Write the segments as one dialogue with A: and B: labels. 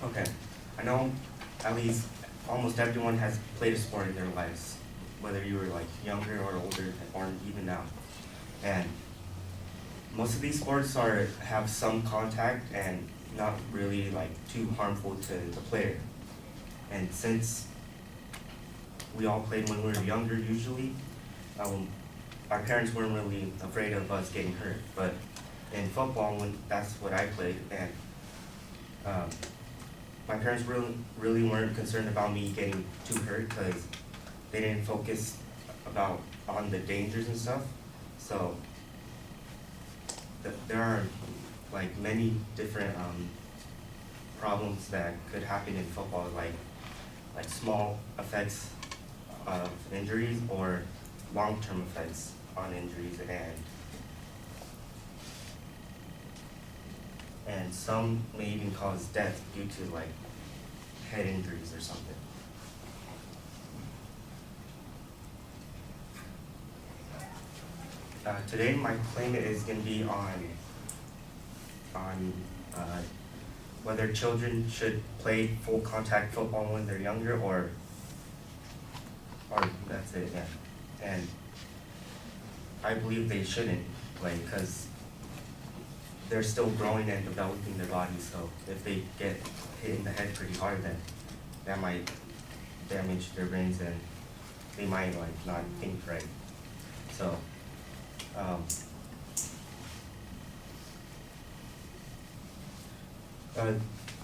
A: Okay, I know at least almost everyone has played a sport in their lives, whether you were like younger or older or even now. And most of these sports have some contact and not really like too harmful to the player. And since we all played when we were younger usually, um, our parents weren't really afraid of us getting hurt. But in football, when that's what I played, and um, my parents really weren't concerned about me getting too hurt because they didn't focus on the dangers and stuff. So there are like many different problems that could happen in football, like small effects of injuries or long-term effects on injuries, and some may even cause death due to like head injuries or something. Today my claim is going to be on whether children should play full contact football when they're younger, or that's it, yeah. And I believe they shouldn't play because they're still growing and developing their bodies. So if they get hit in the head pretty hard, then that might damage their brains and they might like not think right. So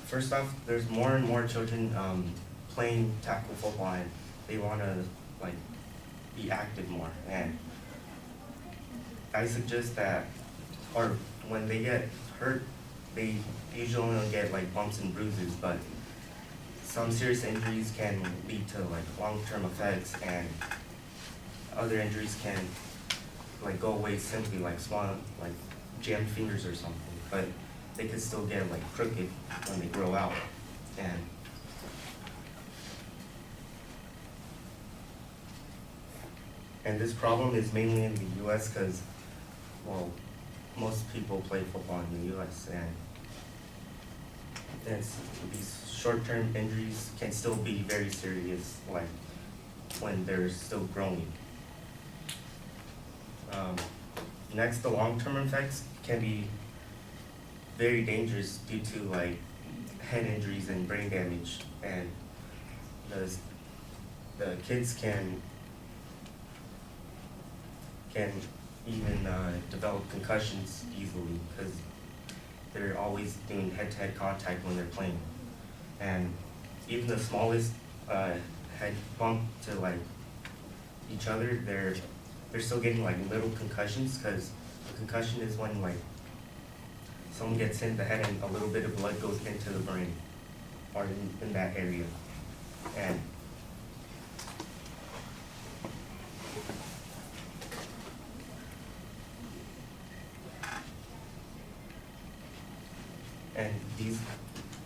A: first off, there's more and more children playing tackle football, and they want to like be active more. And I suggest that, or when they get hurt, they usually only get like bumps and bruises, but some serious injuries can lead to like long-term effects, and other injuries can like go away simply, like small, like jammed fingers or something, but they could still get like crooked when they grow out. And this problem is mainly in the U.S. because, well, most people play football in the U.S. and these short-term injuries can still be very serious, like when they're still growing. Next, the long-term effects can be very dangerous due to like head injuries and brain damage, and the kids can even develop concussions easily because they're always doing head-to-head contact when they're playing. And even the smallest head bump to like each other, they're still getting like little concussions, because a concussion is when like someone gets hit in the head and a little bit of blood goes into the brain or in that area. And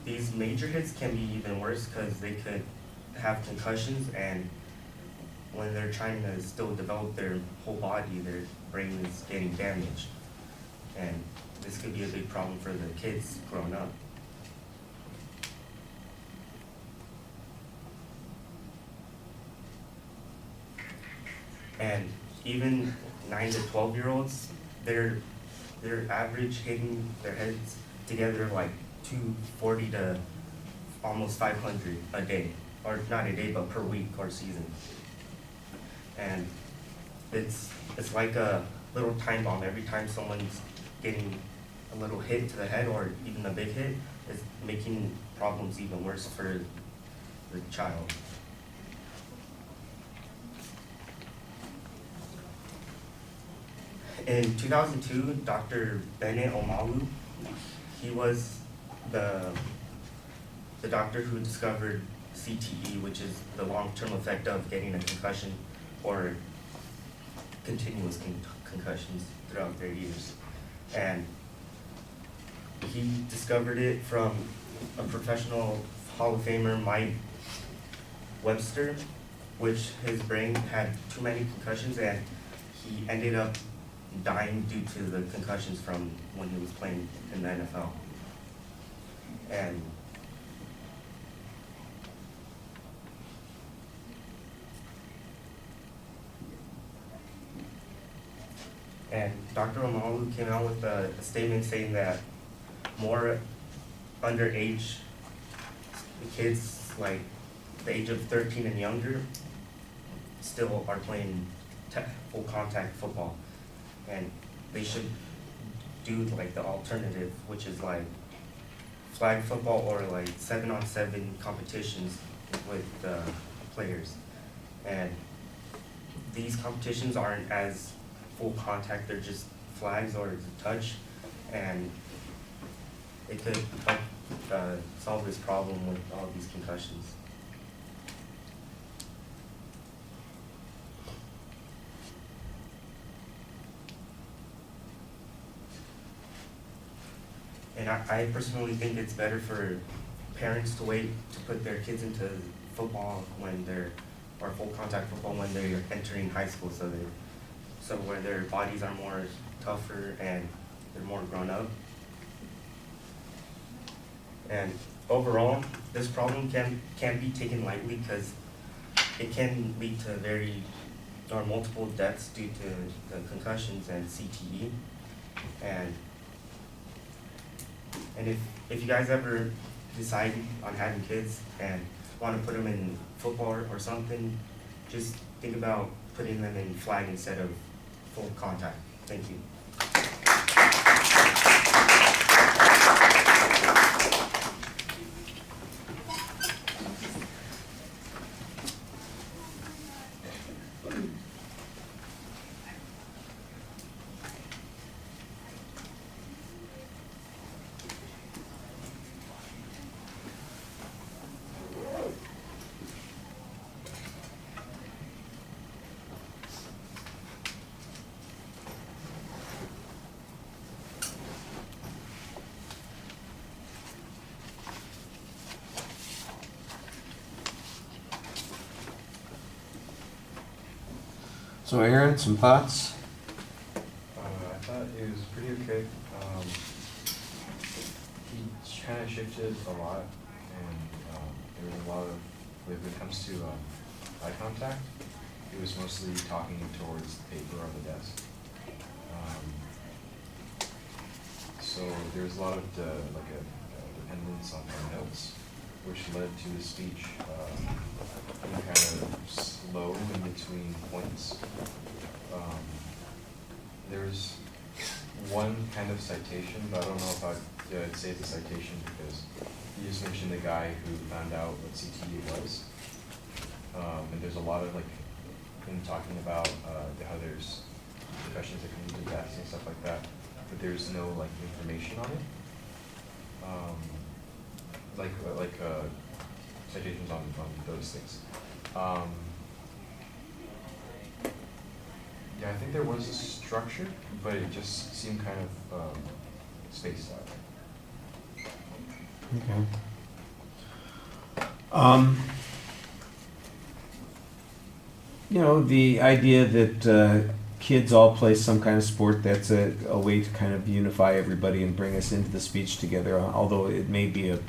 A: these major hits can be even worse because they could have concussions, and when they're trying to still develop their whole body, their brain is getting damaged. And this could be a big problem for the kids growing up. And even 9 to 12-year-olds, their average hitting their heads together like 240 to almost 500 a day, or not a day, but per week or season. And it's like a little time bomb. Every time someone's getting a little hit to the head or even a big hit, it's making problems even worse for the child. In 2002, Dr. Bennett Omalu, he was the doctor who discovered CTE, which is the long-term effect of getting a concussion or continuous concussions throughout their years. And he discovered it from a professional Hall of Famer, Mike Webster, which his brain had too many concussions, and he ended up dying due to the concussions from when he was playing in the NFL. And And Dr. Omalu came out with a statement saying that more underage kids, like the age of 13 and younger, still are playing full contact football. And they should do like the alternative, which is like flag football or like 7-on-7 competitions with players. And these competitions aren't as full contact, they're just flags or touch, and it could help solve this problem with all these concussions. And I personally think it's better for parents to wait to put their kids into football when they're, or full contact football when they're entering high school, so where their bodies are more tougher and they're more grown up. And overall, this problem can't be taken lightly because it can lead to multiple deaths due to the concussions and CTE. And if you guys ever decide on having kids and want to put them in football or something, just think about putting them in flag instead of full contact. Thank you.
B: So Aaron, some thoughts?
C: I thought it was pretty okay. He kind of shifted a lot, and there was a lot of, when it comes to eye contact, it was mostly talking towards the paper on the desk. So there was a lot of dependence on notes, which led to the speech being kind of slow in between points. There's one kind of citation, but I don't know if I'd say the citation because you just mentioned the guy who found out what CTE was. And there's a lot of him talking about how there's concussions that can lead to deaths and stuff like that, but there's no information on it. Citations on those things. Yeah, I think there was a structure, but it just seemed kind of spaced out.
B: Okay. The idea that kids all play some kind of sport, that's a way to kind of unify everybody and bring us into the speech together, although it may be a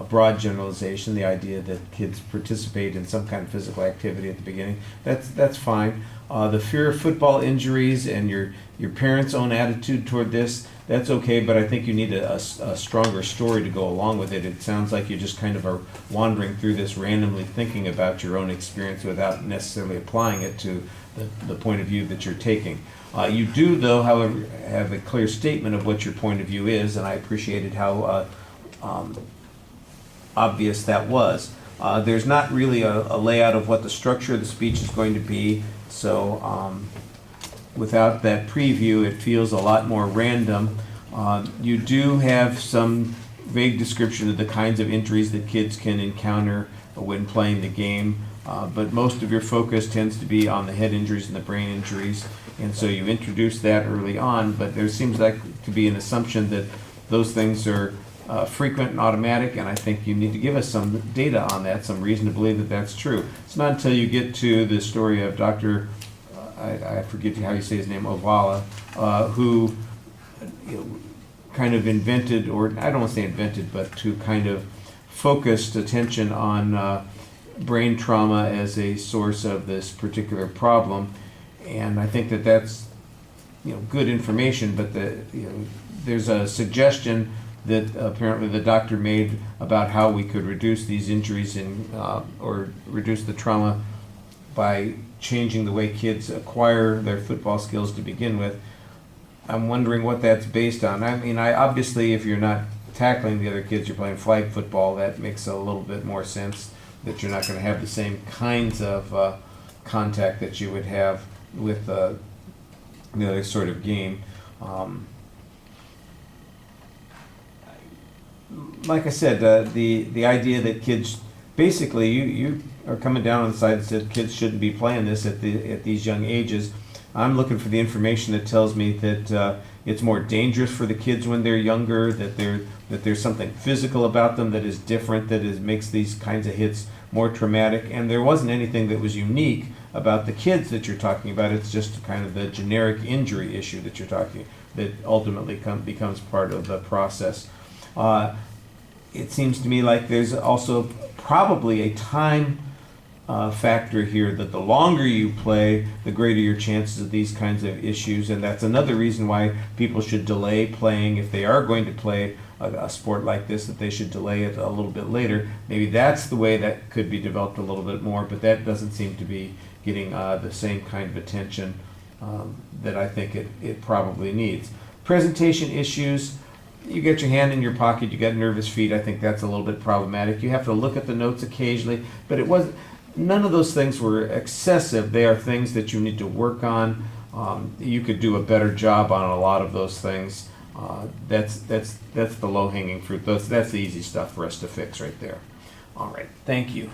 B: broad generalization, the idea that kids participate in some kind of physical activity at the beginning, that's fine. The fear of football injuries and your parents' own attitude toward this, that's okay, but I think you need a stronger story to go along with it. It sounds like you just kind of are wandering through this randomly thinking about your own experience without necessarily applying it to the point of view that you're taking. You do, though, however, have a clear statement of what your point of view is, and I appreciated how obvious that was. There's not really a layout of what the structure of the speech is going to be, so without that preview, it feels a lot more random. You do have some vague description of the kinds of injuries that kids can encounter when playing the game, but most of your focus tends to be on the head injuries and the brain injuries, and so you introduce that early on, but there seems like to be an assumption that those things are frequent and automatic, and I think you need to give us some data on that, some reason to believe that that's true. It's not until you get to the story of Dr. I forget how you say his name, Ovala, who kind of invented, or I don't want to say invented, but to kind of focused attention on brain trauma as a source of this particular problem, and I think that that's good information, but there's a suggestion that apparently the doctor made about how we could reduce these injuries or reduce the trauma by changing the way kids acquire their football skills to begin with. I'm wondering what that's based on. I mean, obviously, if you're not tackling the other kids, you're playing flag football, that makes a little bit more sense, that you're not going to have the same kinds of contact that you would have with the other sort of game. Like I said, the idea that kids, basically, you are coming down on the side that said kids shouldn't be playing this at these young ages. I'm looking for the information that tells me that it's more dangerous for the kids when they're younger, that there's something physical about them that is different, makes these kinds of hits more traumatic. And there wasn't anything that was unique about the kids that you're talking about. It's just kind of the generic injury issue that you're talking, that ultimately becomes part of the process. It seems to me like there's also probably a time factor here, that the longer you play, the greater your chances of these kinds of issues, and that's another reason why people should delay playing. If they are going to play a sport like this, that they should delay it a little bit later. Maybe that's the way that could be developed a little bit more, but that doesn't seem to be getting the same kind of attention that I think it probably needs. Presentation issues. You get your hand in your pocket, you got nervous feet. I think that's a little bit problematic. You have to look at the notes occasionally, but none of those things were excessive. They are things that you need to work on. You could do a better job on a lot of those things. That's the low-hanging fruit. That's the easy stuff for us to fix right there. All right, thank you.